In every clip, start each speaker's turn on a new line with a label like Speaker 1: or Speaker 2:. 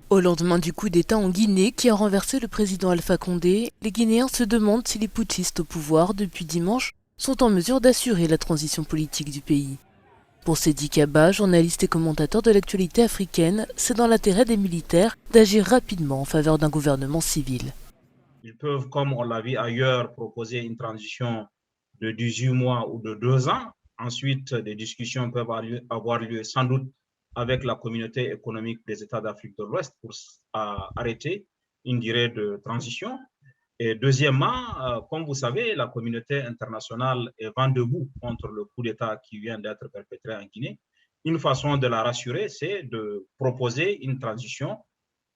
Speaker 1: Au lendemain du coup d'État en Guinée qui a renversé le président Alpha Condé, les Guinéens se demandent si les putschistes au pouvoir depuis dimanche sont en mesure d'assurer la transition politique du pays. Pour Seydi Kaba, journaliste et commentateur de l'actualité africaine, c'est dans l'intérêt des militaires d'agir rapidement en faveur d'un gouvernement civil.
Speaker 2: Ils peuvent, comme on l'a vu ailleurs, proposer une transition de 18 mois ou de 2 ans. Ensuite, des discussions peuvent avoir lieu sans doute avec la communauté économique des États d'Afrique de l'Ouest pour arrêter une durée de transition. Et deuxièmement, comme vous savez, la communauté internationale est vent debout contre le coup d'État qui vient d'être perpétré en Guinée. Une façon de la rassurer, c'est de proposer une transition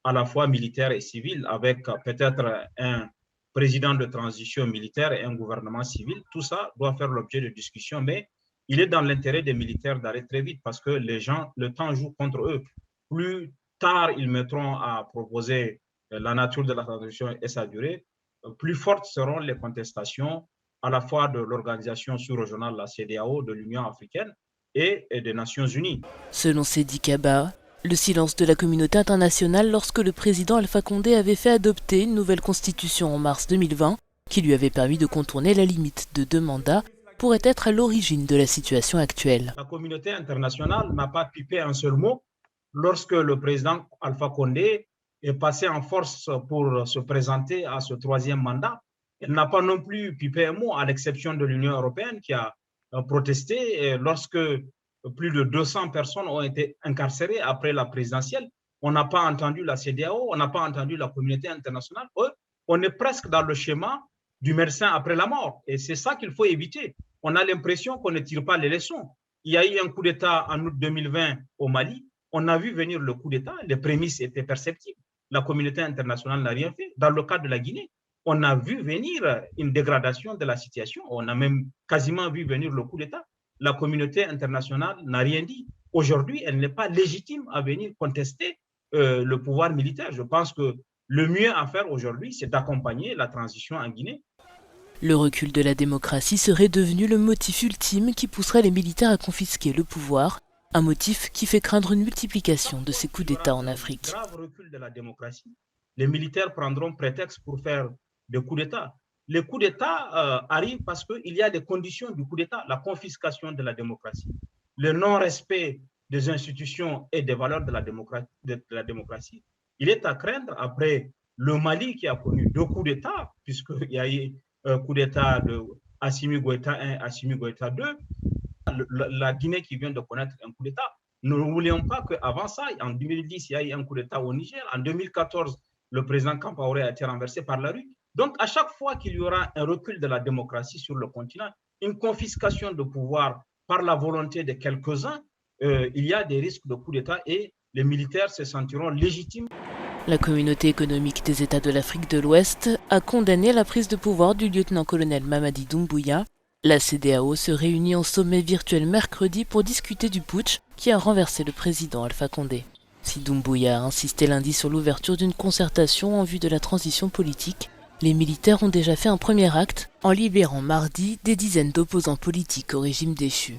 Speaker 2: à la fois militaire et civile, avec peut-être un président de transition militaire et un gouvernement civil. Tout ça doit faire l'objet de discussions, mais il est dans l'intérêt des militaires d'arrêter très vite parce que les gens, le temps joue contre eux. Plus tard ils mettront à proposer la nature de la transition et sa durée, plus fortes seront les contestations à la fois de l'organisation sous-régionale, la CEDEAO, de l'Union africaine et des Nations unies.
Speaker 1: Selon Seydi Kaba, le silence de la communauté internationale lorsque le président Alpha Condé avait fait adopter une nouvelle constitution en mars 2020 qui lui avait permis de contourner la limite de 2 mandats pourrait être à l'origine de la situation actuelle.
Speaker 2: La communauté internationale n'a pas pipé un seul mot lorsque le président Alpha Condé est passé en force pour se présenter à ce 3e mandat. Elle n'a pas non plus pipé un mot, à l'exception de l'Union européenne qui a protesté lorsque plus de 200 personnes ont été incarcérées après la présidentielle. On n'a pas entendu la CEDEAO, on n'a pas entendu la communauté internationale. On est presque dans le schéma du médecin après la mort. Et c'est ça qu'il faut éviter. On a l'impression qu'on ne tire pas les leçons. Il y a eu un coup d'État en août 2020 au Mali. On a vu venir le coup d'État. Les prémices étaient perceptibles. La communauté internationale n'a rien fait. Dans le cas de la Guinée, on a vu venir une dégradation de la situation. On a même quasiment vu venir le coup d'État. La communauté internationale n'a rien dit. Aujourd'hui, elle n'est pas légitime à venir contester le pouvoir militaire. Je pense que le mieux à faire aujourd'hui, c'est d'accompagner la transition en Guinée.
Speaker 1: Le recul de la démocratie serait devenu le motif ultime qui pousserait les militaires à confisquer le pouvoir, un motif qui fait craindre une multiplication de ces coups d'État en Afrique.
Speaker 2: Grave recul de la démocratie. Les militaires prendront prétexte pour faire des coups d'État. Les coups d'État arrivent parce qu'il y a des conditions du coup d'État, la confiscation de la démocratie, le non-respect des institutions et des valeurs de la démocratie. Il est à craindre, après le Mali qui a connu 2 coups d'État, puisqu'il y a eu un coup d'État de Assimi Goïta 1, Assimi Goïta 2, la Guinée qui vient de connaître un coup d'État. Nous n'oublions pas qu'avant ça, en 2010, il y a eu un coup d'État au Niger. En 2014, le président Kampaoré a été renversé par la rue. Donc, à chaque fois qu'il y aura un recul de la démocratie sur le continent, une confiscation de pouvoir par la volonté de quelques-uns, il y a des risques de coup d'État et les militaires se sentiront légitimes.
Speaker 1: La communauté économique des États de l'Afrique de l'Ouest a condamné la prise de pouvoir du lieutenant-colonel Mamadi Doumbouya. La CEDEAO se réunit en sommet virtuel mercredi pour discuter du putsch qui a renversé le président Alpha Condé. Si Doumbouya a insisté lundi sur l'ouverture d'une concertation en vue de la transition politique, les militaires ont déjà fait un premier acte en libérant mardi des dizaines d'opposants politiques au régime déchu.